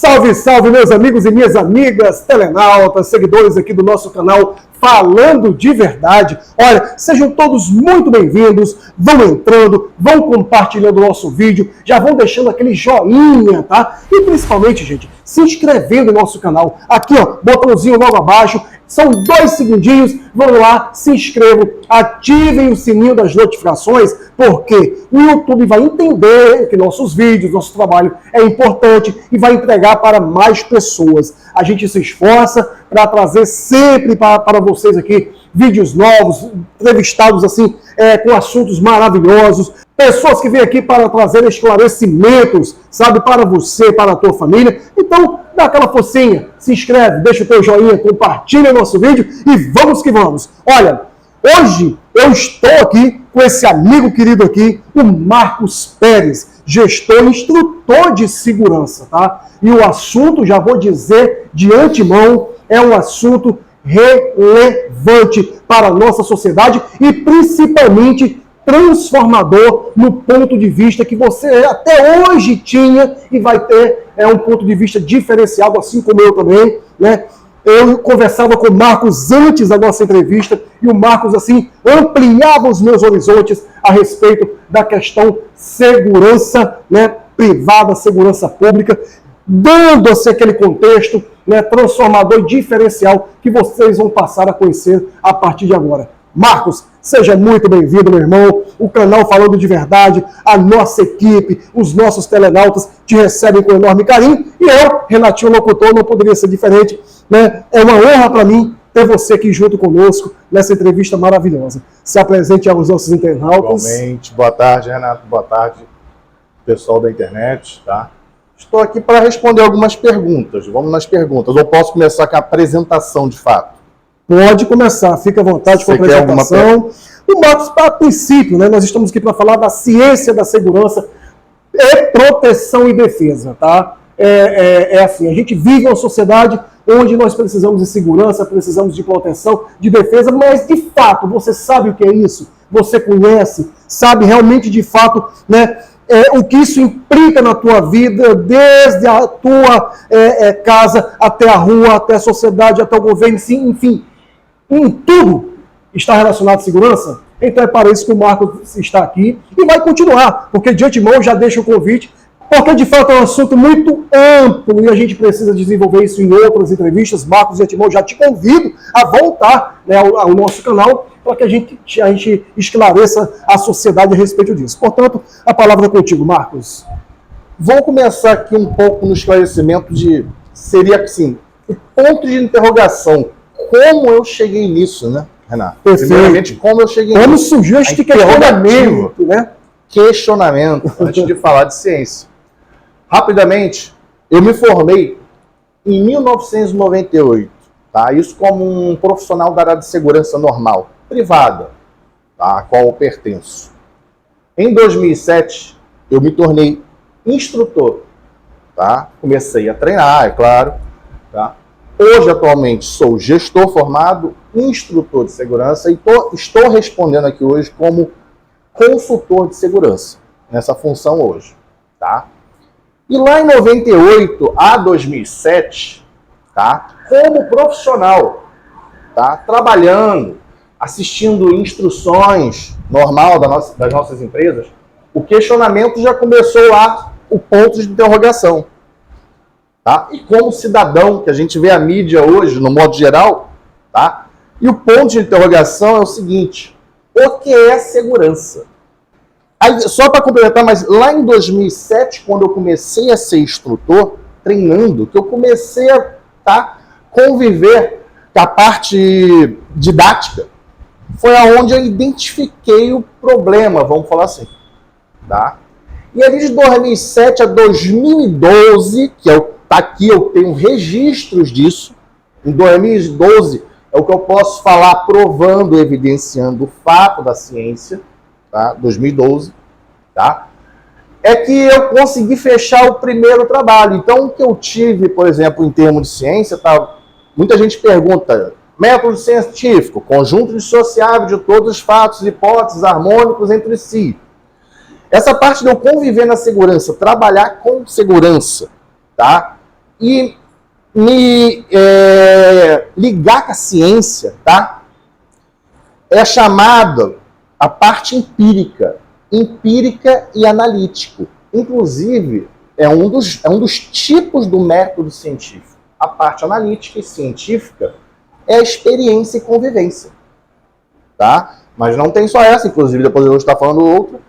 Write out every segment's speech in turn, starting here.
Salve, salve, meus amigos e minhas amigas, telenautas, seguidores aqui do nosso canal Falando de Verdade. Olha, sejam todos muito bem-vindos, vão entrando, vão compartilhando o nosso vídeo, já vão deixando aquele joinha, tá? E principalmente, gente, se inscrevendo no nosso canal. Aqui, ó, botãozinho logo abaixo, são 2 segundinhos, vão lá, se inscrevam, ativem o sininho das notificações, porque o YouTube vai entender que nossos vídeos, nosso trabalho é importante e vai entregar para mais pessoas. A gente se esforça para trazer sempre para vocês aqui vídeos novos, entrevistados assim, com assuntos maravilhosos, pessoas que vêm aqui para trazer esclarecimentos, sabe, para você, para a tua família. Então, dá aquela forcinha, se inscreve, deixa o teu joinha, compartilha nosso vídeo e vamos que vamos. Olha, hoje eu estou aqui com esse amigo querido aqui, o Marcos Pérez, gestor e instrutor de segurança, tá? E o assunto, já vou dizer de antemão, é um assunto relevante para a nossa sociedade e principalmente transformador no ponto de vista que você até hoje tinha e vai ter um ponto de vista diferenciado, assim como eu também, né? Eu conversava com o Marcos antes da nossa entrevista e o Marcos, assim, ampliava os meus horizontes a respeito da questão segurança, né, privada, segurança pública, dando assim, aquele contexto, né, transformador e diferencial que vocês vão passar a conhecer a partir de agora. Marcos, seja muito bem-vindo, meu irmão. O canal Falando de Verdade, a nossa equipe, os nossos telenautas te recebem com enorme carinho. E eu, Renatinho Locutor, não poderia ser diferente, né? É uma honra para mim ter você aqui junto conosco nessa entrevista maravilhosa. Se apresente aos nossos internautas. Igualmente. Boa tarde, Renato. Boa tarde, pessoal da internet, tá? Estou aqui para responder algumas perguntas. Vamos nas perguntas. Ou posso começar com a apresentação, de fato? Pode começar, fica à vontade com a apresentação. O Marcos, a princípio, né, nós estamos aqui para falar da ciência da segurança e proteção e defesa, tá? Assim, a gente vive uma sociedade onde nós precisamos de segurança, precisamos de proteção, de defesa, mas de fato, você sabe o que é isso? Você conhece, sabe realmente de fato, né, o que isso implica na tua vida, desde a tua casa até a rua, até a sociedade, até o governo, enfim, em tudo está relacionado à segurança? Então é para isso que o Marcos está aqui e vai continuar, porque de antemão já deixa o convite, porque de fato é um assunto muito amplo e a gente precisa desenvolver isso em outras entrevistas. Marcos, de antemão já te convido a voltar, né, ao nosso canal para que a gente esclareça a sociedade a respeito disso. Portanto, a palavra é contigo, Marcos. Vou começar aqui um pouco no esclarecimento seria assim, o ponto de interrogação. Como eu cheguei nisso, né, Renato? Perfeito. Primeiramente, como eu cheguei nisso. Como surgiu este questionamento, né? Questionamento, antes de falar de ciência. Rapidamente, eu me formei em 1998, tá? Isso como um profissional da área de segurança normal, privada, tá? A qual eu pertenço. Em 2007, eu me tornei instrutor, tá? Comecei a treinar, é claro, tá? Hoje, atualmente, sou gestor formado, instrutor de segurança e estou respondendo aqui hoje como consultor de segurança, nessa função hoje, tá? E lá em 98 a 2007, tá? Como profissional, tá? Trabalhando, assistindo instruções normal das nossas empresas, o questionamento já começou lá, o ponto de interrogação. Tá? E como cidadão, que a gente vê a mídia hoje, no modo geral, tá? E o ponto de interrogação é o seguinte: o que é segurança? Aí, só para complementar, mas lá em 2007, quando eu comecei a ser instrutor, treinando, que eu comecei a conviver com a parte didática, foi aonde eu identifiquei o problema, vamos falar assim, tá? E ali de 2007 a 2012, que é o aqui eu tenho registros disso. Em 2012 é o que eu posso falar provando, evidenciando o fato da ciência, tá? 2012, tá? É que eu consegui fechar o primeiro trabalho. Então o que eu tive, por exemplo, em termos de ciência, tá? Muita gente pergunta, método científico, conjunto dissociável de todos os fatos e hipóteses harmônicos entre si. Essa parte de eu conviver na segurança, trabalhar com segurança, tá? e me ligar com a ciência, tá? É chamado a parte empírica e analítico. Inclusive, é um dos tipos do método científico. A parte analítica e científica é a experiência e convivência, tá? Mas não tem só essa, inclusive, depois eu vou estar falando outro.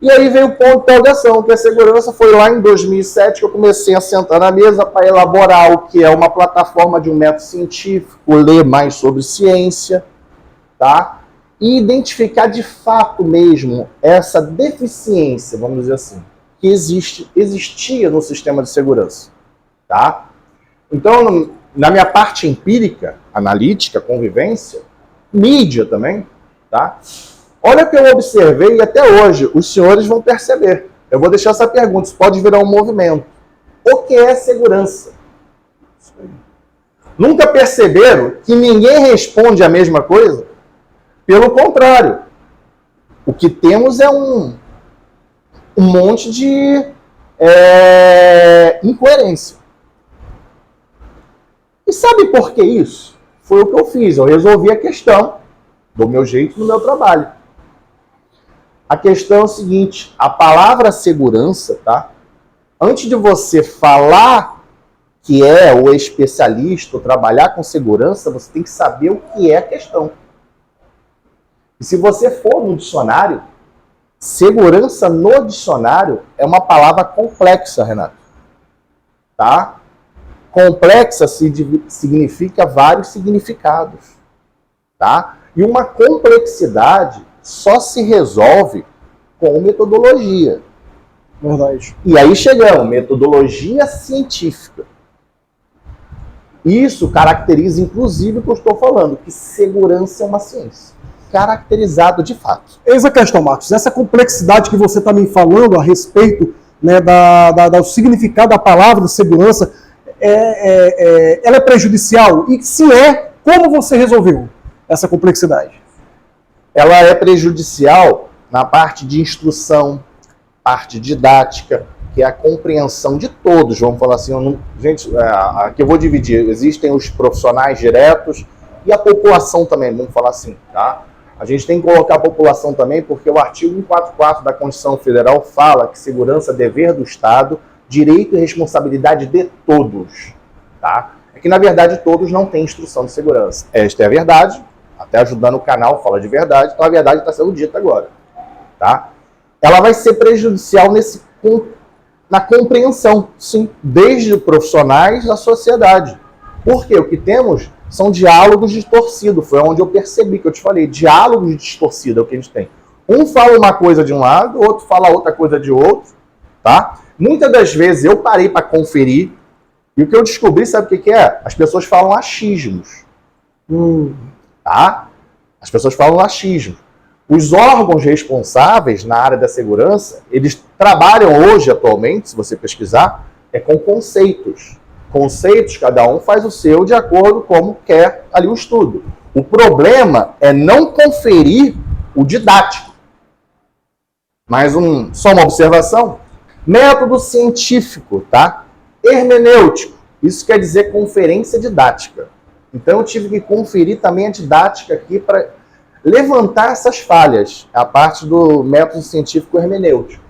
E aí veio o ponto de interrogação, que a segurança foi lá em 2007 que eu comecei a sentar na mesa para elaborar o que é uma plataforma de um método científico, ler mais sobre ciência, tá? E identificar de fato mesmo essa deficiência, vamos dizer assim, que existia no sistema de segurança, tá? Então, na minha parte empírica, analítica, convivência, mídia também, tá? Olha o que eu observei e até hoje os senhores vão perceber. Eu vou deixar essa pergunta, isso pode virar um movimento. O que é segurança? Nunca perceberam que ninguém responde a mesma coisa? Pelo contrário, o que temos é um monte de incoerência. E sabe por que isso? Foi o que eu fiz, eu resolvi a questão do meu jeito no meu trabalho. A questão é o seguinte, a palavra segurança, tá? Antes de você falar que é o especialista ou trabalhar com segurança, você tem que saber o que é a questão. E se você for no dicionário, segurança no dicionário é uma palavra complexa, Renato. Tá? Complexa significa vários significados. Tá? E uma complexidade só se resolve com metodologia. Verdade. E aí chegamos, metodologia científica. Isso caracteriza, inclusive, o que eu estou falando, que segurança é uma ciência. Caracterizado de fato. Eis a questão, Marcos. Essa complexidade que você está me falando a respeito, né, do significado da palavra segurança, ela é prejudicial? E se é, como você resolveu essa complexidade? Ela é prejudicial na parte de instrução, parte didática, que é a compreensão de todos, vamos falar assim. Gente, aqui eu vou dividir. Existem os profissionais diretos e a população também, vamos falar assim, tá? A gente tem que colocar a população também, porque o artigo 144 da Constituição Federal fala que segurança é dever do Estado, direito e responsabilidade de todos, tá? É que, na verdade, todos não têm instrução de segurança. Esta é a verdade, até ajudando o canal, fala de verdade, então a verdade está sendo dita agora, tá? Ela vai ser prejudicial na compreensão, sim, desde profissionais à sociedade. Porque o que temos são diálogos distorcidos. Foi onde eu percebi que eu te falei. Diálogos distorcidos é o que a gente tem. Um fala uma coisa de um lado, o outro fala outra coisa de outro. Tá? Muitas das vezes eu parei para conferir e o que eu descobri, sabe o que é? As pessoas falam achismos. Tá? As pessoas falam achismos. Os órgãos responsáveis na área da segurança, eles trabalham hoje, atualmente, se você pesquisar, com conceitos. Conceitos, cada um faz o seu de acordo com como quer ali o estudo. O problema é não conferir o didático. Mais só uma observação. Método científico, tá? Hermenêutico. Isso quer dizer conferência didática. Então eu tive que conferir também a didática aqui para levantar essas falhas. A parte do método científico hermenêutico.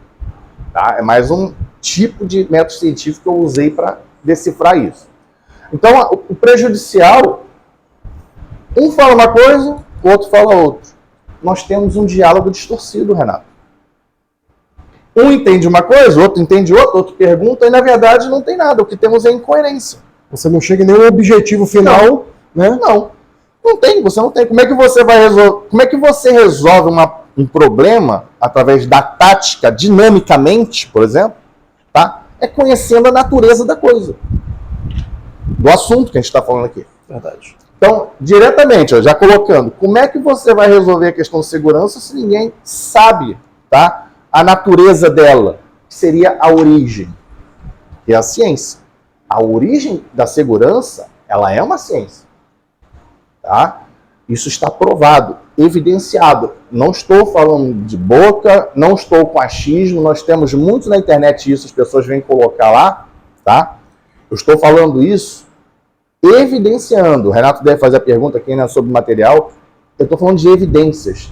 Tá? É mais um tipo de método científico que eu usei para decifrar isso. Então, o prejudicial, um fala uma coisa, o outro fala outra. Nós temos um diálogo distorcido, Renato. Um entende uma coisa, o outro entende outra, outro pergunta, e na verdade não tem nada. O que temos é incoerência. Você não chega em nenhum objetivo final, não, né? Não tem, você não tem. Como é que você vai resolver? Como é que você resolve um problema através da tática, dinamicamente, por exemplo, tá? É conhecendo a natureza da coisa, do assunto que a gente está falando aqui. Verdade. Então, diretamente, já colocando, como é que você vai resolver a questão de segurança se ninguém sabe, tá, a natureza dela, que seria a origem, que é a ciência. A origem da segurança, ela é uma ciência. Tá? Isso está provado, evidenciado. Não estou falando de boca, não estou com achismo, nós temos muito na internet isso, as pessoas vêm colocar lá, tá? Eu estou falando isso evidenciando. O Renato deve fazer a pergunta aqui, né, sobre o material. Eu estou falando de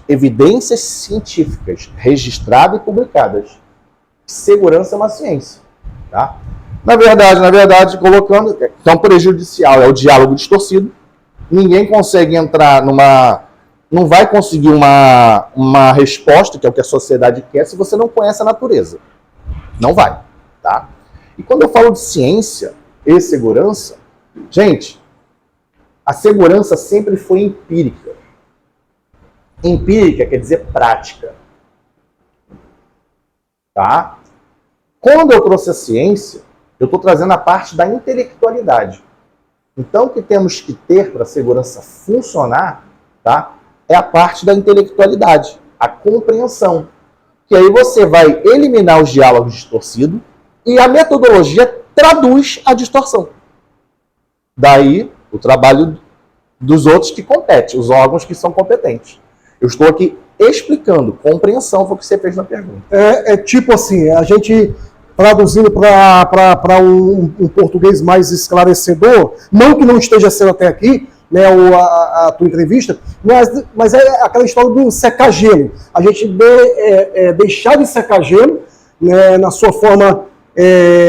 evidências científicas, registradas e publicadas. Segurança é uma ciência. Tá? Na verdade, colocando que é um prejudicial, é o diálogo distorcido. Ninguém consegue entrar numa... Não vai conseguir uma resposta, que é o que a sociedade quer, se você não conhece a natureza. Não vai. Tá? E quando eu falo de ciência e segurança, gente, a segurança sempre foi empírica. Empírica quer dizer prática. Tá? Quando eu trouxe a ciência, eu estou trazendo a parte da intelectualidade. Então, o que temos que ter para a segurança funcionar, tá, é a parte da intelectualidade, a compreensão. Que aí você vai eliminar os diálogos distorcidos e a metodologia traduz a distorção. Daí, o trabalho dos outros que competem, os órgãos que são competentes. Eu estou aqui explicando, compreensão foi o que você fez na pergunta. É tipo assim, a gente traduzindo para um português mais esclarecedor, não que não esteja sendo até aqui, né, a tua entrevista, mas é aquela história do secar gelo. A gente deixar de secar gelo, né, na sua forma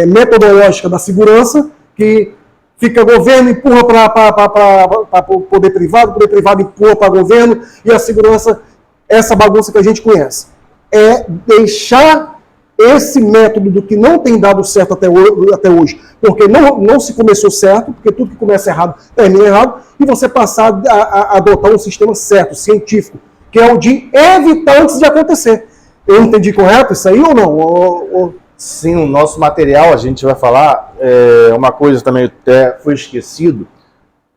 metodológica da segurança, que fica governo empurra para o poder privado empurra para governo, e a segurança, essa bagunça que a gente conhece. É deixar esse método do que não tem dado certo até hoje, porque não se começou certo, porque tudo que começa errado termina errado, e você passar a adotar um sistema certo, científico, que é o de evitar antes de acontecer. Eu entendi correto isso aí ou não? Sim, o nosso material, a gente vai falar, uma coisa também até foi esquecido.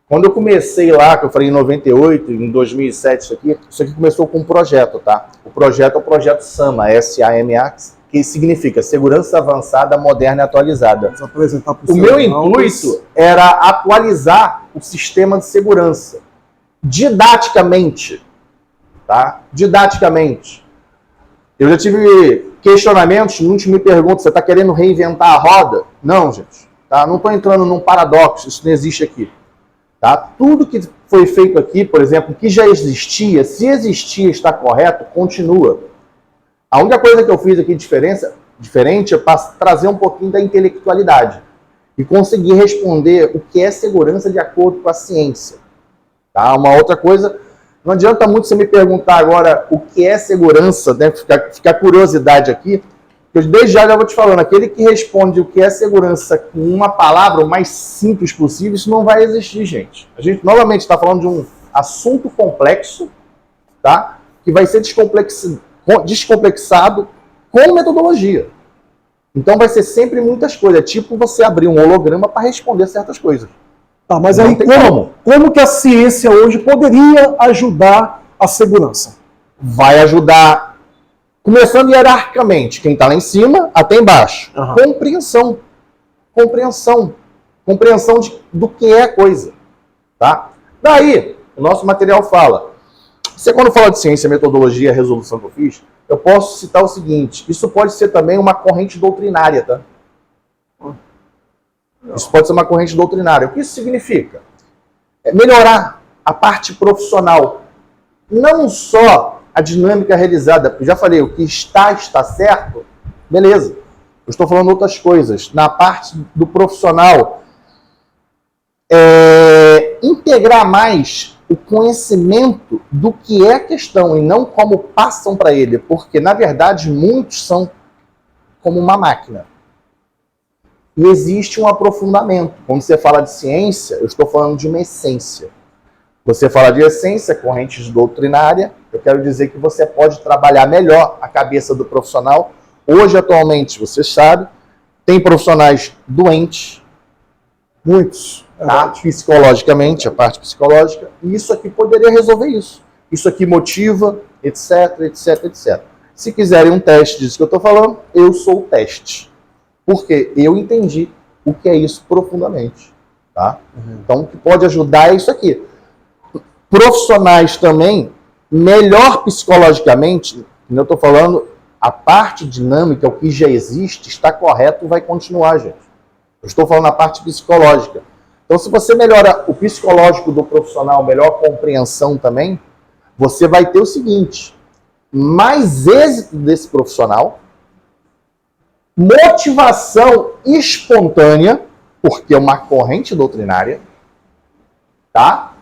Quando eu comecei lá, que eu falei em 98, em 2007, isso aqui começou com um projeto, tá? O projeto é o projeto SAMA, S-A-M-A, que significa Segurança Avançada, Moderna e Atualizada. O meu intuito era atualizar o sistema de segurança didaticamente, tá? Didaticamente. Eu já tive questionamentos, muitos me perguntam, você está querendo reinventar a roda? Não, gente. Tá? Não estou entrando num paradoxo, isso não existe aqui. Tá? Tudo que foi feito aqui, por exemplo, que já existia, se existia está correto, continua. A única coisa que eu fiz aqui diferente é para trazer um pouquinho da intelectualidade e conseguir responder o que é segurança de acordo com a ciência. Tá? Uma outra coisa, não adianta muito você me perguntar agora o que é segurança, né? Ficar curiosidade aqui, eu desde já vou te falando, aquele que responde o que é segurança com uma palavra o mais simples possível, isso não vai existir, gente. A gente novamente está falando de um assunto complexo, tá? Que vai ser descomplexado com metodologia. Então vai ser sempre muitas coisas. É tipo você abrir um holograma para responder certas coisas. Tá, mas aí como que a ciência hoje poderia ajudar a segurança? Vai ajudar, começando hierarquicamente, quem está lá em cima até embaixo. Uhum. Compreensão do que é a coisa. Tá? Daí, o nosso material fala. Você, quando fala de ciência, metodologia, resolução que eu fiz, eu posso citar o seguinte, isso pode ser também uma corrente doutrinária, tá? Isso pode ser uma corrente doutrinária. O que isso significa? É melhorar a parte profissional. Não só a dinâmica realizada, porque já falei, o que está certo, beleza. Eu estou falando outras coisas. Na parte do profissional, integrar mais o conhecimento do que é a questão e não como passam para ele, porque, na verdade, muitos são como uma máquina. E existe um aprofundamento. Quando você fala de ciência, eu estou falando de uma essência. Você fala de essência, correntes doutrinária, eu quero dizer que você pode trabalhar melhor a cabeça do profissional. Hoje, atualmente, você sabe, tem profissionais doentes, muitos, tá? Psicologicamente, a parte psicológica, e isso aqui poderia resolver isso. Isso aqui motiva, etc, etc, etc. Se quiserem um teste disso que eu estou falando, eu sou o teste. Porque eu entendi o que é isso profundamente. Tá? Uhum. Então, o que pode ajudar é isso aqui. Profissionais também, melhor psicologicamente, eu estou falando, a parte dinâmica, o que já existe, está correto, vai continuar, gente. Eu estou falando na parte psicológica. Então, se você melhora o psicológico do profissional, melhor compreensão também, você vai ter o seguinte: mais êxito desse profissional, motivação espontânea, porque é uma corrente doutrinária, tá?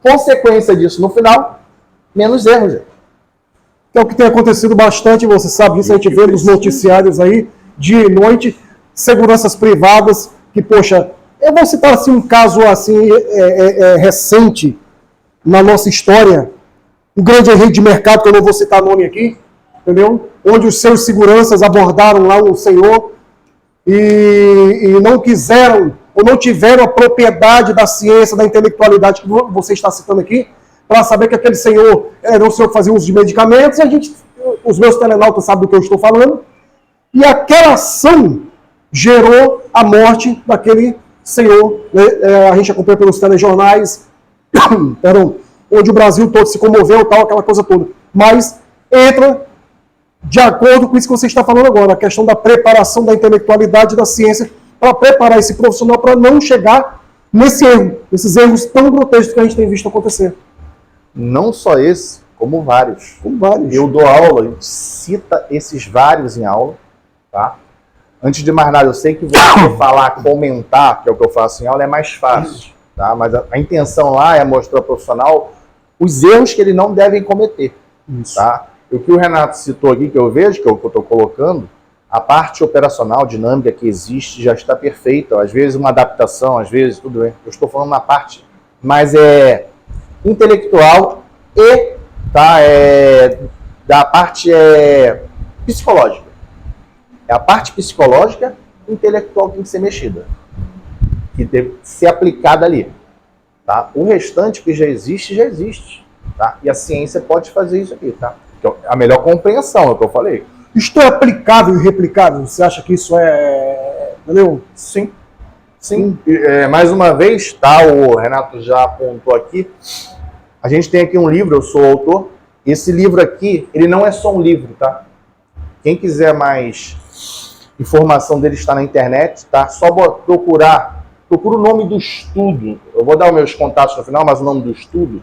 Consequência disso no final, menos erros, gente. É o que tem acontecido bastante, você sabe disso, a gente vê nos noticiários aí, dia e noite, seguranças privadas, que, poxa, eu vou citar assim, um caso assim, recente na nossa história, um grande rei de mercado, que eu não vou citar nome aqui, entendeu? Onde os seus seguranças abordaram lá um senhor e não quiseram, ou não tiveram a propriedade da ciência, da intelectualidade que você está citando aqui, para saber que aquele senhor era um senhor que fazia uso de medicamentos, e os meus telenautas sabem do que eu estou falando, e aquela ação gerou a morte daquele senhor, né? A gente acompanha pelos telejornais, onde o Brasil todo se comoveu, tal, aquela coisa toda. Mas entra de acordo com isso que você está falando agora, a questão da preparação da intelectualidade da ciência para preparar esse profissional para não chegar nesse erro, nesses erros tão grotescos que a gente tem visto acontecer. Não só esse, como vários. Como vários. Eu dou aula, a gente cita esses vários em aula, tá? Antes de mais nada, eu sei que você falar, comentar, que é o que eu faço em aula, é mais fácil, tá? Mas a intenção lá é mostrar ao profissional os erros que ele não deve cometer, tá? O que o Renato citou aqui, que eu vejo, que eu estou colocando, a parte operacional, dinâmica que existe já está perfeita. Às vezes uma adaptação, às vezes tudo bem. Eu estou falando na parte mais intelectual e da parte psicológica. É a parte psicológica e intelectual que tem que ser mexida, que deve ser aplicada ali. Tá? O restante que já existe. Tá? E a ciência pode fazer isso aqui. Tá? Então, a melhor compreensão, é o que eu falei. Isto é aplicável e replicável? Você acha que isso é... Entendeu? Sim. Sim. Mais uma vez, tá? O Renato já apontou aqui. A gente tem aqui um livro, eu sou autor. Esse livro aqui, ele não é só um livro, tá? Quem quiser mais informação dele está na internet, tá? Só procura o nome do estudo. Eu vou dar os meus contatos no final, mas o nome do estudo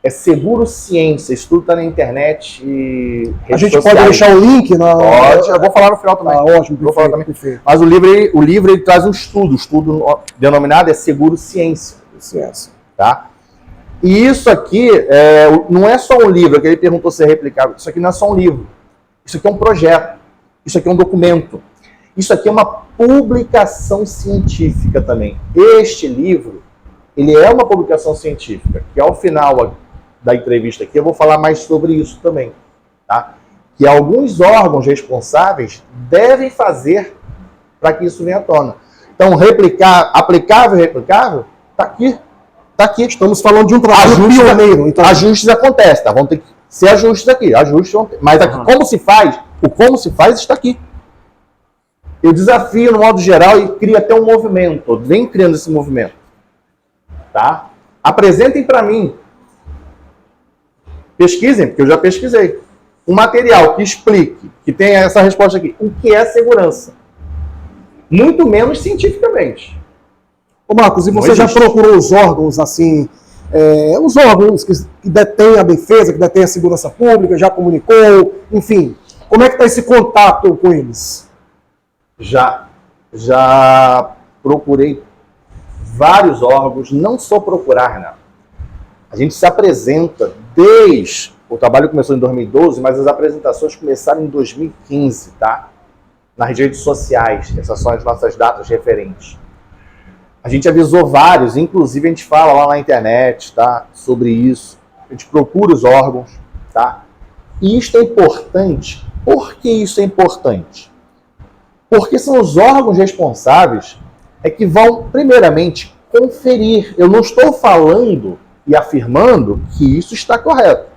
é Seguro Ciência. Estudo está na internet e a gente sociais. Pode deixar o link na... Pode, eu vou falar no final também. Ótimo, vou falar também. Perfeito. Mas o livro ele traz um estudo. O estudo denominado é Seguro Ciência. Tá? E isso aqui não é só um livro, que ele perguntou se é replicável. Isso aqui não é só um livro. Isso aqui é um projeto. Isso aqui é um documento. Isso aqui é uma publicação científica também. Este livro, ele é uma publicação científica, que ao final da entrevista aqui eu vou falar mais sobre isso também. Tá? Que alguns órgãos responsáveis devem fazer para que isso venha à tona. Então, aplicável e replicável, está aqui. Está aqui. Estamos falando de um trabalho pioneiro. Então... Ajustes acontecem, tá? Vão ter que ser ajustes aqui. Mas aqui, como se faz? O como se faz está aqui. Eu desafio, no modo geral, e cria até um movimento. Vem criando esse movimento. Tá? Apresentem para mim. Pesquisem, porque eu já pesquisei. Um material que explique, que tenha essa resposta aqui. O que é segurança? Muito menos cientificamente. Ô Marcos, e você já procurou os órgãos, assim, os órgãos que detêm a defesa, que detêm a segurança pública, já comunicou, enfim. Como é que está esse contato com eles? Já procurei vários órgãos, não só procurar, Renato. A gente se apresenta desde... O trabalho começou em 2012, mas as apresentações começaram em 2015, tá? Nas redes sociais, essas são as nossas datas referentes. A gente avisou vários, inclusive a gente fala lá na internet, tá? Sobre isso. A gente procura os órgãos, tá? E isto é importante. Por que isso é importante? Porque são os órgãos responsáveis que vão, primeiramente, conferir. Eu não estou falando e afirmando que isso está correto.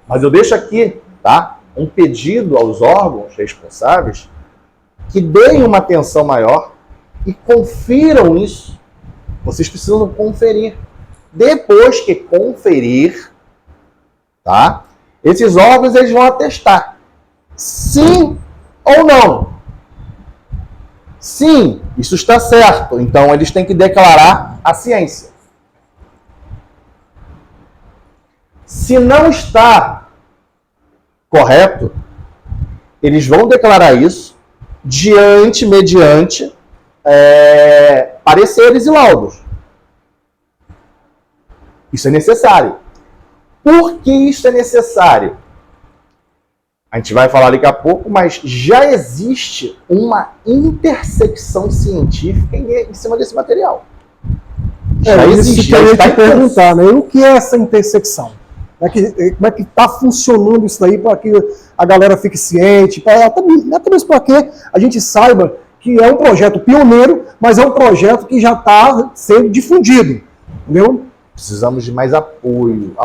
Mas eu deixo aqui, tá? Um pedido aos órgãos responsáveis que deem uma atenção maior e confiram isso. Vocês precisam conferir. Depois que conferir, tá? Esses órgãos eles vão atestar sim ou não. Sim, isso está certo. Então, eles têm que declarar a ciência. Se não está correto, eles vão declarar isso mediante pareceres e laudos. Isso é necessário. Por que isso é necessário? A gente vai falar daqui a pouco, mas já existe uma intersecção científica em cima desse material. Já existe. Isso que eu ia te perguntar, né? O que é essa intersecção? Como é que está funcionando isso daí para que a galera fique ciente, até mesmo para que a gente saiba que é um projeto pioneiro, mas é um projeto que já está sendo difundido, entendeu? Precisamos de mais apoio.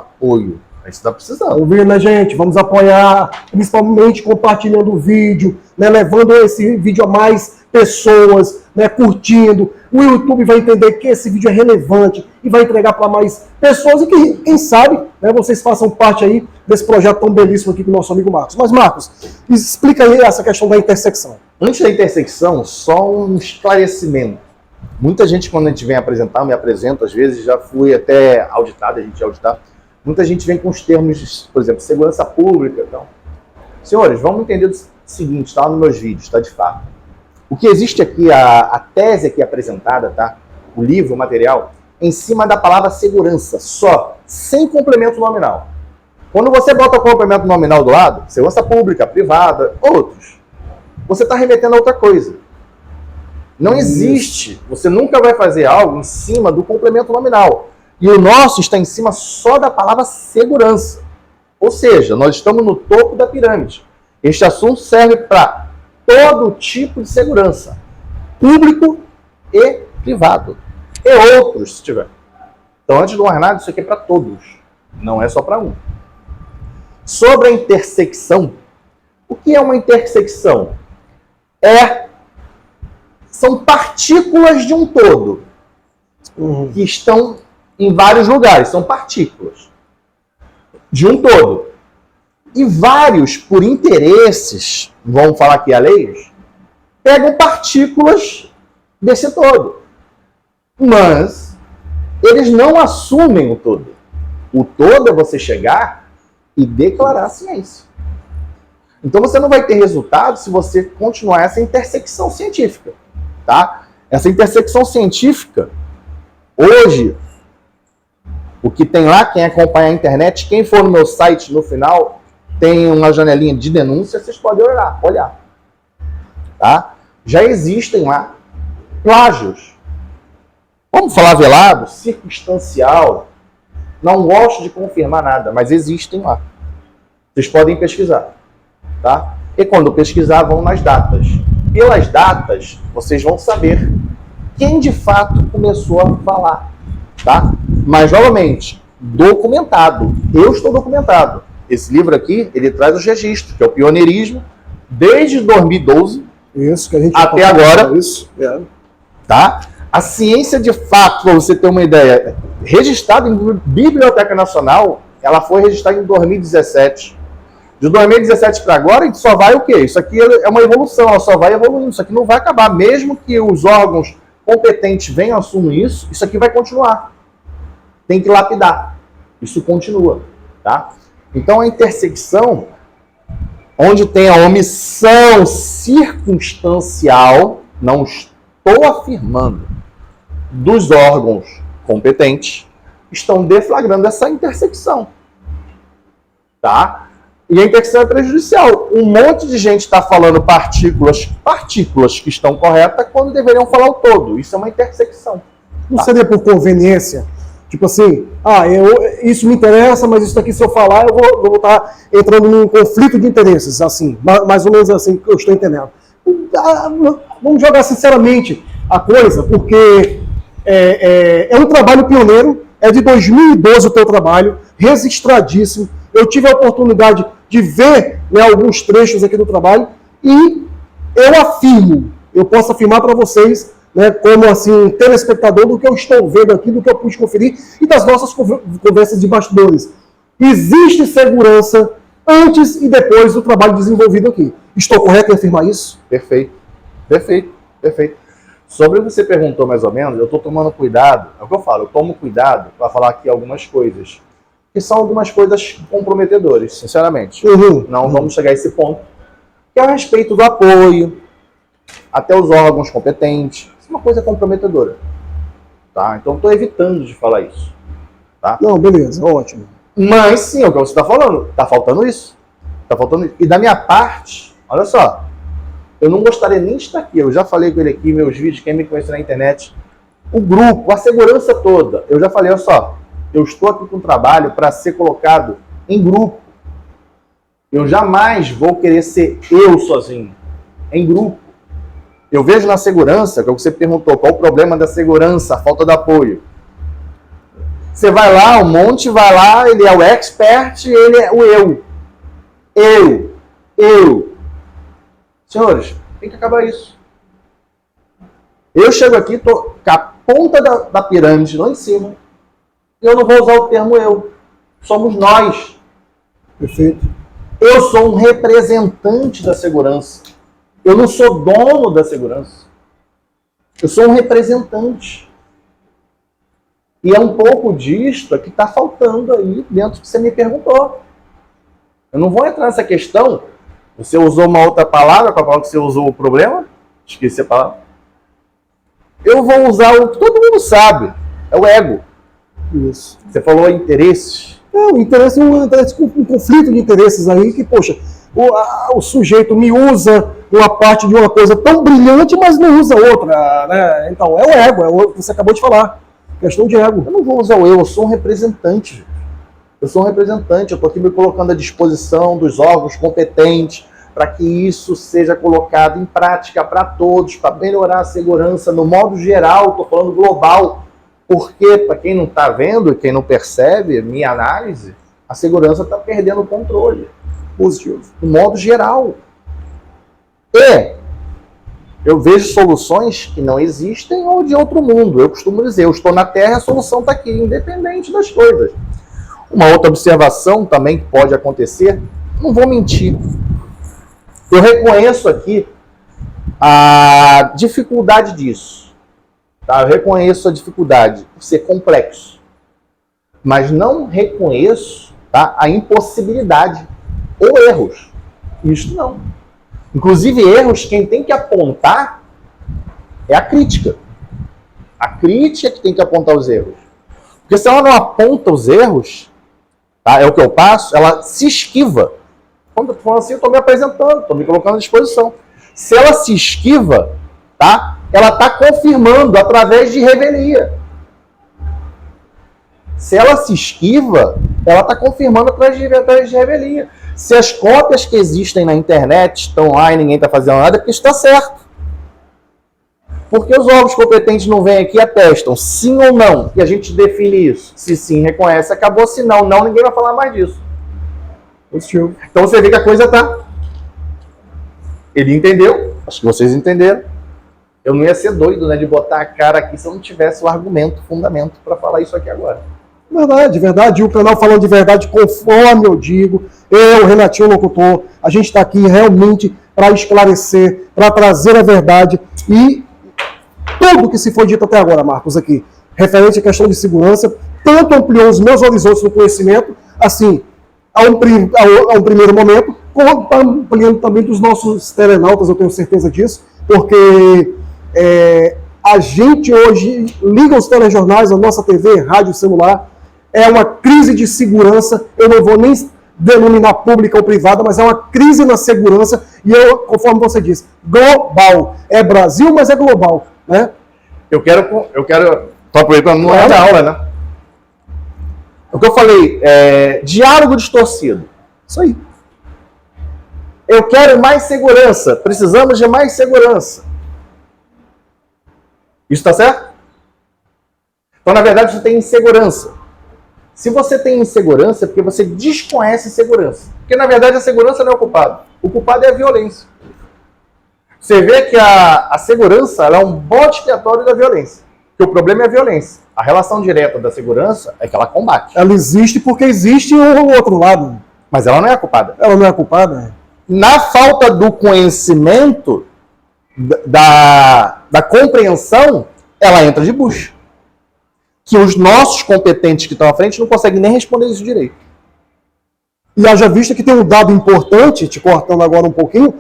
A gente está precisando. Ouvindo, né, gente? Vamos apoiar, principalmente compartilhando o vídeo, né, levando esse vídeo a mais pessoas, né, curtindo. O YouTube vai entender que esse vídeo é relevante e vai entregar para mais pessoas e que, quem sabe, né, vocês façam parte aí desse projeto tão belíssimo aqui com o nosso amigo Marcos. Mas, Marcos, explica aí essa questão da intersecção. Antes da intersecção, só um esclarecimento. Muita gente, quando a gente vem apresentar, eu me apresento, às vezes já fui até auditado, a gente é auditado. Muita gente vem com os termos, por exemplo, segurança pública. Então, senhores, vamos entender o seguinte, está lá nos meus vídeos, está de fato. O que existe aqui, a tese aqui apresentada, tá? O livro, o material, em cima da palavra segurança, só, sem complemento nominal. Quando você bota o complemento nominal do lado, segurança pública, privada, outros, você está remetendo a outra coisa. Não existe, você nunca vai fazer algo em cima do complemento nominal. E o nosso está em cima só da palavra segurança. Ou seja, nós estamos no topo da pirâmide. Este assunto serve para todo tipo de segurança. Público e privado. E outros, se tiver. Então, antes de mais nada, isso aqui é para todos. Não é só para um. Sobre a intersecção. O que é uma intersecção? São partículas de um todo. Que estão em vários lugares, são partículas de um todo. E vários, por interesses, vamos falar aqui alheios, pegam partículas desse todo. Mas eles não assumem o todo. O todo é você chegar e declarar a ciência. Então você não vai ter resultado se você continuar essa intersecção científica. Tá? Essa intersecção científica, hoje, o que tem lá, quem acompanha a internet, quem for no meu site no final, tem uma janelinha de denúncia, vocês podem olhar. Tá? Já existem lá plágios. Vamos falar velado, circunstancial. Não gosto de confirmar nada, mas existem lá. Vocês podem pesquisar. Tá? E quando pesquisar, vão nas datas. Pelas datas, vocês vão saber quem de fato começou a falar. Tá? Mas, novamente, documentado. Eu estou documentado. Esse livro aqui, ele traz os registros, que é o pioneirismo, desde 2012 isso, que a gente até agora. Isso. É. Tá? A ciência, de fato, para você ter uma ideia, registrada em Biblioteca Nacional, ela foi registrada em 2017. De 2017 para agora, a gente só vai o quê? Isso aqui é uma evolução, ela só vai evoluindo. Isso aqui não vai acabar. Mesmo que os órgãos competentes venham assumir isso aqui vai continuar. Tem que lapidar. Isso continua. Tá? Então, a intersecção, onde tem a omissão circunstancial, não estou afirmando, dos órgãos competentes, estão deflagrando essa intersecção. Tá? E a intersecção é prejudicial. Um monte de gente está falando partículas que estão corretas, quando deveriam falar o todo. Isso é uma intersecção. Não seria por conveniência? Tipo assim, isso me interessa, mas isso aqui, se eu falar, eu vou estar entrando num conflito de interesses, assim, mais ou menos assim que eu estou entendendo. Vamos jogar sinceramente a coisa, porque é um trabalho pioneiro, é de 2012 o teu trabalho, registradíssimo. Eu tive a oportunidade de ver, né, alguns trechos aqui do trabalho e eu posso afirmar para vocês, né, como assim, telespectador, do que eu estou vendo aqui, do que eu pude conferir e das nossas conversas de bastidores. Existe segurança antes e depois do trabalho desenvolvido aqui. Estou correto em afirmar isso? Perfeito. Perfeito. Perfeito. Sobre o que você perguntou mais ou menos, eu estou tomando cuidado, é o que eu falo, eu tomo cuidado para falar aqui algumas coisas, que são algumas coisas comprometedoras, sinceramente. Não vamos chegar a esse ponto, que é a respeito do apoio, até os órgãos competentes, isso é uma coisa comprometedora. Tá? Então estou evitando de falar isso. Tá? Não, beleza, ótimo. Mas sim, é o que você está falando, está faltando isso. Tá faltando isso. E da minha parte, olha só, eu não gostaria nem de estar aqui, eu já falei com ele aqui, meus vídeos, quem me conhece na internet, o grupo, a segurança toda, eu já falei, olha só, eu estou aqui com um trabalho para ser colocado em grupo. Eu jamais vou querer ser eu sozinho, em grupo. Eu vejo na segurança, que é o que você perguntou, qual o problema da segurança, a falta de apoio. Você vai lá, um monte vai lá, ele é o expert, ele é o eu. Eu. Senhores, tem que acabar isso. Eu chego aqui, tô com a ponta da pirâmide lá em cima, e eu não vou usar o termo eu. Somos nós. Perfeito. Eu sou um representante da segurança. Eu não sou dono da segurança. Eu sou um representante. E é um pouco disto que está faltando aí dentro do que você me perguntou. Eu não vou entrar nessa questão. Você usou uma outra palavra, com a palavra que você usou o problema? Esqueci a palavra. Eu vou usar o que todo mundo sabe. É o ego. Isso. Você falou interesses. O interesse é um conflito de interesses aí que, poxa, o sujeito me usa uma parte de uma coisa tão brilhante, mas não usa outra, né? Então, é o ego, é o que você acabou de falar. Questão de ego. Eu não vou usar o eu sou um representante. Eu sou um representante, eu estou aqui me colocando à disposição dos órgãos competentes para que isso seja colocado em prática para todos, para melhorar a segurança no modo geral, estou falando global, porque, para quem não está vendo, quem não percebe, minha análise, a segurança está perdendo o controle. Positivo. No modo geral. E eu vejo soluções que não existem ou de outro mundo. Eu costumo dizer, eu estou na Terra, a solução está aqui, independente das coisas. Uma outra observação também que pode acontecer, não vou mentir. Eu reconheço aqui a dificuldade disso. Tá? Eu reconheço a dificuldade por ser complexo. Mas não reconheço, tá, a impossibilidade ou erros. Isso não. Inclusive erros, quem tem que apontar é a crítica. A crítica que tem que apontar os erros. Porque se ela não aponta os erros, tá, é o que eu passo, ela se esquiva. Quando eu estou falando assim, eu estou me apresentando, estou me colocando à disposição. Se ela se esquiva, tá, ela está confirmando através de revelia. Se ela se esquiva, ela está confirmando através de revelia. Se as cópias que existem na internet estão lá e ninguém está fazendo nada, é porque isso está certo. Porque os órgãos competentes não vêm aqui e atestam sim ou não, e a gente define isso. Se sim, reconhece, acabou. Se não, não, ninguém vai falar mais disso. Então você vê que a coisa tá... Ele entendeu, acho que vocês entenderam. Eu não ia ser doido, né, de botar a cara aqui se eu não tivesse o argumento, o fundamento para falar isso aqui agora. Verdade, verdade. E o canal falando de verdade, conforme eu digo, eu, Renatinho Locutor, a gente está aqui realmente para esclarecer, para trazer a verdade e tudo que se foi dito até agora, Marcos, aqui, referente à questão de segurança, tanto ampliou os meus horizontes no conhecimento, assim, a um primeiro momento, como ampliando também dos nossos telenautas, eu tenho certeza disso, porque a gente hoje liga os telejornais, a nossa TV, rádio, celular, é uma crise de segurança, eu não vou nem denominar pública ou privada, mas é uma crise na segurança, e eu, conforme você disse, global. É Brasil, mas é global, né? Eu quero tô aproveitando, não é da aula, né? O que eu falei, diálogo distorcido. Isso aí. Eu quero mais segurança, precisamos de mais segurança. Isso está certo? Então, na verdade, você tem insegurança. Se você tem insegurança, é porque você desconhece segurança. Porque, na verdade, a segurança não é o culpado. O culpado é a violência. Você vê que a segurança ela é um bode expiatório da violência. Porque o problema é a violência. A relação direta da segurança é que ela combate. Ela existe porque existe o outro lado. Mas ela não é a culpada. Ela não é a culpada? Na falta do conhecimento, da compreensão, ela entra de bucha. Que os nossos competentes que estão à frente não conseguem nem responder isso direito. E haja vista que tem um dado importante, te cortando agora um pouquinho,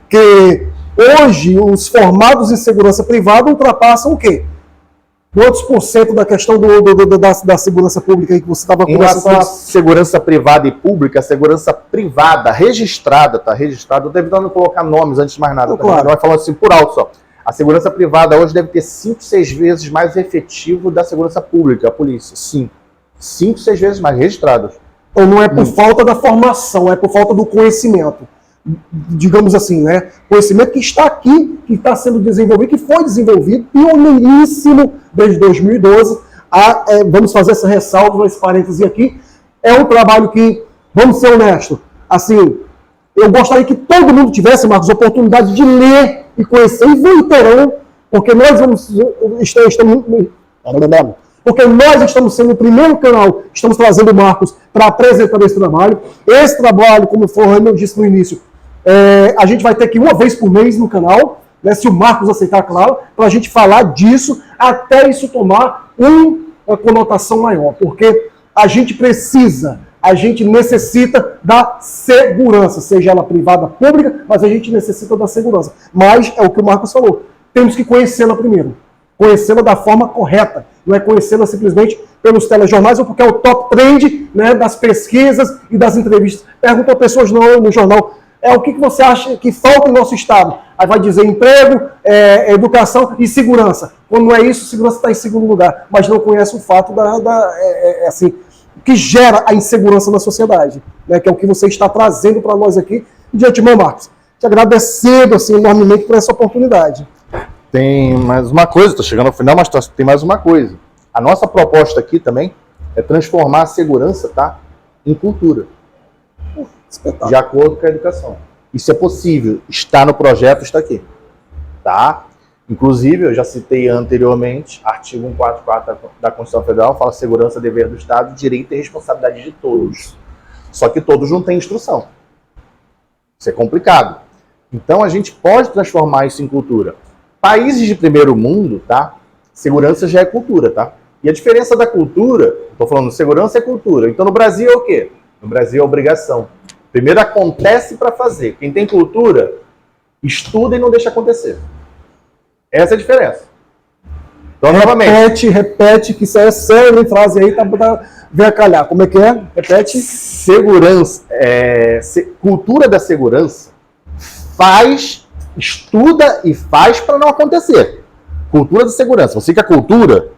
que hoje os formados em segurança privada ultrapassam o quê? Quantos por cento da questão da segurança pública aí que você estava conversando? Em relação à segurança privada e pública, a segurança privada registrada, tá? Registrada, eu devo não colocar nomes antes de mais nada, tá? Claro. Vai falando assim por alto só. A segurança privada hoje deve ter 5, 6 vezes mais efetivo da segurança pública, a polícia. Sim. 5, 6 vezes mais registrados. Então não é por falta da formação, é por falta do conhecimento. Digamos assim, né? Conhecimento que está aqui, que está sendo desenvolvido, que foi desenvolvido, pioneiríssimo desde 2012. Vamos fazer essa ressalva, esse parêntese aqui. É um trabalho que, vamos ser honestos, assim, eu gostaria que todo mundo tivesse, Marcos, a oportunidade de ler e conhecer, e verão, porque nós estamos sendo o primeiro canal, estamos trazendo o Marcos para apresentar esse trabalho. Esse trabalho, como eu disse no início, a gente vai ter que ir uma vez por mês no canal, né, se o Marcos aceitar, claro, para a gente falar disso, até isso tomar uma conotação maior, porque a gente necessita da segurança, seja ela privada, pública, mas a gente necessita da segurança. Mas é o que o Marcos falou, temos que conhecê-la primeiro, conhecê-la da forma correta, não é conhecê-la simplesmente pelos telejornais ou porque é o top trend, né, das pesquisas e das entrevistas. Perguntou a pessoas no jornal, o que você acha que falta em nosso estado? Aí vai dizer emprego, educação e segurança. Quando não é isso, segurança está em segundo lugar, mas não conhece o fato assim, que gera a insegurança na sociedade, né, que é o que você está trazendo para nós aqui. De antemão, Marcos, te agradecendo assim, enormemente por essa oportunidade. Tem mais uma coisa, estou chegando ao final, mas tem mais uma coisa. A nossa proposta aqui também é transformar a segurança, tá, em cultura. De acordo com a educação. Isso é possível, está no projeto, está aqui. Tá? Inclusive, eu já citei anteriormente, artigo 144 da Constituição Federal, fala segurança, dever do Estado, direito e responsabilidade de todos. Só que todos não têm instrução. Isso é complicado. Então, a gente pode transformar isso em cultura. Países de primeiro mundo, tá? Segurança já é cultura, tá? E a diferença da cultura, estou falando segurança é cultura. Então, no Brasil é o quê? No Brasil é obrigação. Primeiro acontece para fazer. Quem tem cultura, estuda e não deixa acontecer. Essa é a diferença. Então, novamente. Repete, que isso é sério, frase aí, tá ver a calhar. Como é que é? Repete. Segurança, cultura da segurança estuda e faz para não acontecer. Cultura da segurança. Você quer cultura,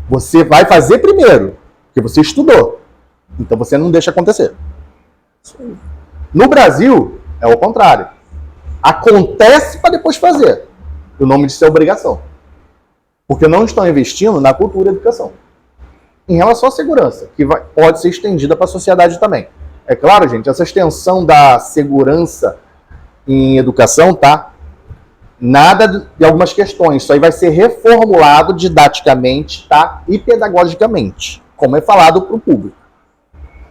você vai fazer primeiro, porque você estudou. Então você não deixa acontecer. No Brasil, é o contrário. Acontece para depois fazer. O nome disso é obrigação. Porque não estão investindo na cultura e educação. Em relação à segurança, que pode ser estendida para a sociedade também. É claro, gente, essa extensão da segurança em educação, tá? Nada de algumas questões. Isso aí vai ser reformulado didaticamente, tá? E pedagogicamente, como é falado para o público.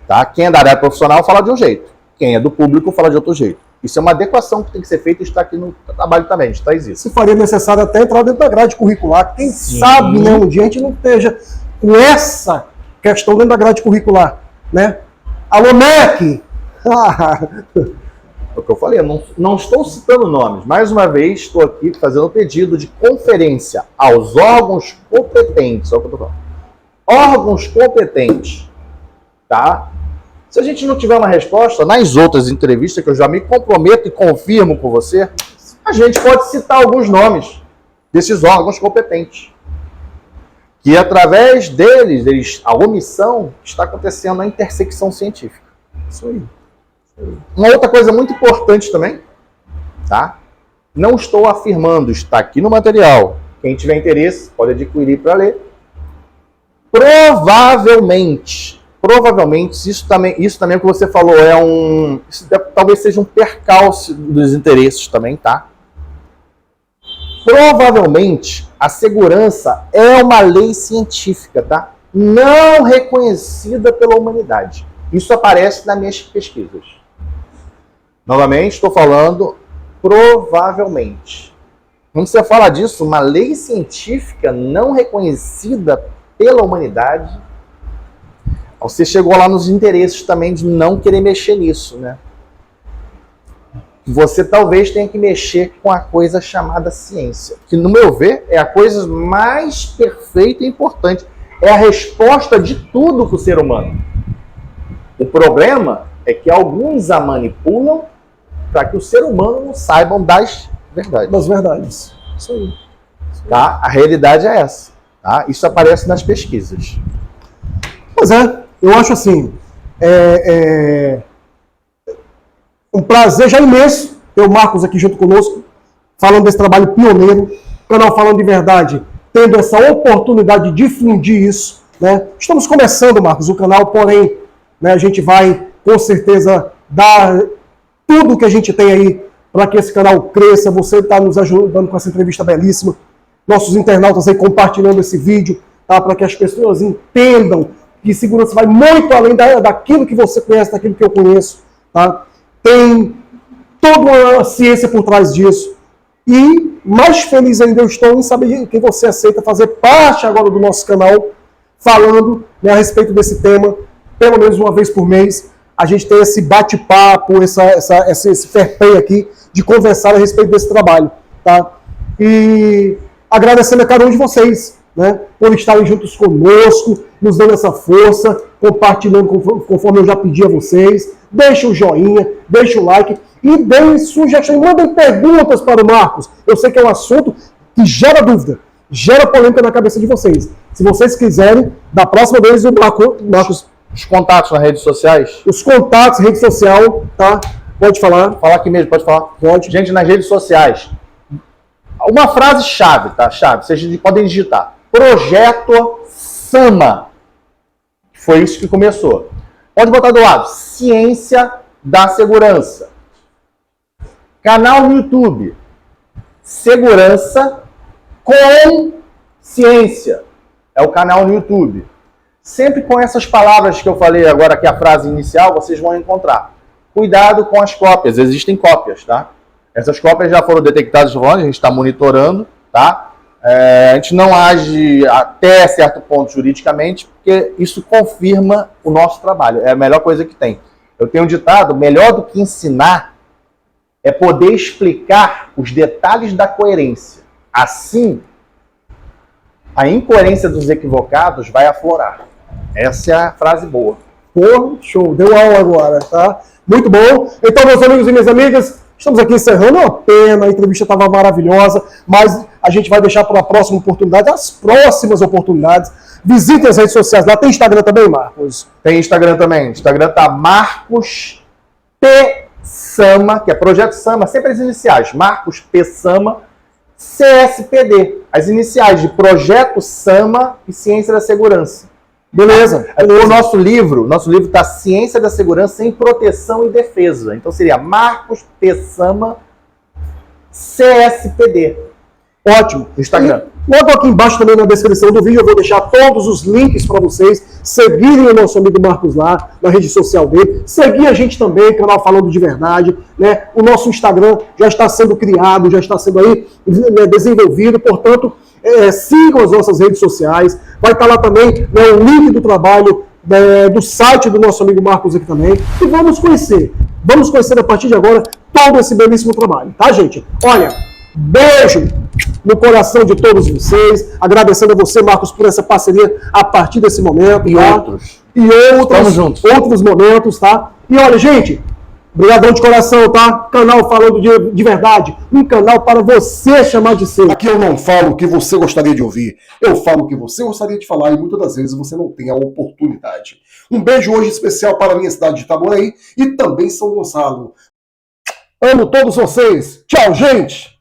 Tá? Quem é da área profissional fala de um jeito. Quem é do público fala de outro jeito. Isso é uma adequação que tem que ser feita e está aqui no trabalho também, a gente traz isso. Se faria necessário até entrar dentro da grade curricular. Quem sabe, né, um dia a gente não esteja com essa questão dentro da grade curricular, né? Alô, MEC! É o que eu falei, eu não estou citando nomes. Mais uma vez, estou aqui fazendo um pedido de conferência aos órgãos competentes. Olha o que eu estou falando. Órgãos competentes, tá? Se a gente não tiver uma resposta, nas outras entrevistas que eu já me comprometo e confirmo com você, a gente pode citar alguns nomes desses órgãos competentes. Que através deles, a omissão está acontecendo na intersecção científica. Isso aí. Uma outra coisa muito importante também, tá? Não estou afirmando, está aqui no material. Quem tiver interesse pode adquirir para ler. Provavelmente, isso também é o que você falou, talvez seja um percalço dos interesses também, tá? Provavelmente, a segurança é uma lei científica, tá? Não reconhecida pela humanidade. Isso aparece nas minhas pesquisas. Novamente, estou falando provavelmente. quando você fala disso, uma lei científica não reconhecida pela humanidade, você chegou lá nos interesses também de não querer mexer nisso, né? Você talvez tenha que mexer com a coisa chamada ciência, que, no meu ver, é a coisa mais perfeita e importante. É a resposta de tudo para o ser humano. O problema é que alguns a manipulam para que o ser humano não saiba das verdades. Das verdades. Isso aí. Tá? A realidade é essa. Tá? Isso aparece nas pesquisas. Pois é, eu acho assim, um prazer já imenso ter o Marcos aqui junto conosco, falando desse trabalho pioneiro, o canal Falando de Verdade, tendo essa oportunidade de difundir isso, né? Estamos começando, Marcos, o canal, porém, né, a gente vai, com certeza, dar tudo que a gente tem aí para que esse canal cresça. Você está nos ajudando com essa entrevista belíssima, nossos internautas aí compartilhando esse vídeo, tá? Para que as pessoas entendam que segurança vai muito além daquilo que você conhece, daquilo que eu conheço, tá? Tem toda uma ciência por trás disso. E mais feliz ainda eu estou em saber que você aceita fazer parte agora do nosso canal, falando, né, a respeito desse tema, pelo menos uma vez por mês. A gente tem esse bate-papo, esse fair play aqui, de conversar a respeito desse trabalho. Tá? E agradecendo a cada um de vocês, né, por estarem juntos conosco, nos dando essa força, compartilhando conforme eu já pedi a vocês. Deixa o joinha, deixa o like e deem sugestões, mandem perguntas para o Marcos. Eu sei que é um assunto que gera dúvida, gera polêmica na cabeça de vocês. Se vocês quiserem, da próxima vez o Marcos... Os contatos nas redes sociais? Os contatos, rede social, tá? Pode falar. Falar aqui mesmo, pode falar? Pode. Gente, nas redes sociais. Uma frase-chave, tá? Chave, vocês podem digitar. Projeto Sama. Foi isso que começou. Pode botar do lado. Ciência da Segurança. Canal no YouTube. Segurança com Ciência. É o canal no YouTube. Sempre com essas palavras que eu falei agora aqui, a frase inicial, vocês vão encontrar. Cuidado com as cópias. Existem cópias, tá? Essas cópias já foram detectadas, a gente está monitorando, tá? A gente não age até certo ponto juridicamente, porque isso confirma o nosso trabalho. É a melhor coisa que tem. Eu tenho um ditado, melhor do que ensinar é poder explicar os detalhes da coerência. Assim, a incoerência dos equivocados vai aflorar. Essa é a frase boa. Pô, show. Deu aula agora, tá? Muito bom. Então, meus amigos e minhas amigas, estamos aqui encerrando. Uma pena, a entrevista estava maravilhosa, mas a gente vai deixar para a próxima oportunidade, as próximas oportunidades. Visitem as redes sociais. Lá tem Instagram também, Marcos? Tem Instagram também. Instagram tá Marcos P. Sama, que é Projeto Sama, sempre as iniciais. Marcos P. Sama, CSPD. As iniciais de Projeto Sama e Ciência da Segurança. Beleza. O nosso livro está Ciência da Segurança em Proteção e Defesa. Então seria Marcos P. Sama, CSPD. Ótimo. Instagram. E logo aqui embaixo também na descrição do vídeo eu vou deixar todos os links para vocês seguirem o nosso amigo Marcos lá, na rede social dele. Seguir a gente também, canal Falando de Verdade, né? O nosso Instagram já está sendo criado, já está sendo aí desenvolvido, portanto, sigam as nossas redes sociais. Vai estar lá também, né, o link do trabalho do site do nosso amigo Marcos aqui também. E vamos conhecer a partir de agora todo esse belíssimo trabalho, tá, gente? Olha, beijo no coração de todos vocês, agradecendo a você, Marcos, por essa parceria a partir desse momento. E tá? outros momentos, tá? E olha, gente, obrigadão de coração, tá? Canal Falando de Verdade, um canal para você chamar de seu. Aqui eu não falo o que você gostaria de ouvir, eu falo o que você gostaria de falar e muitas das vezes você não tem a oportunidade. Um beijo hoje especial para a minha cidade de Itaboraí e também São Gonçalo. Amo todos vocês. Tchau, gente!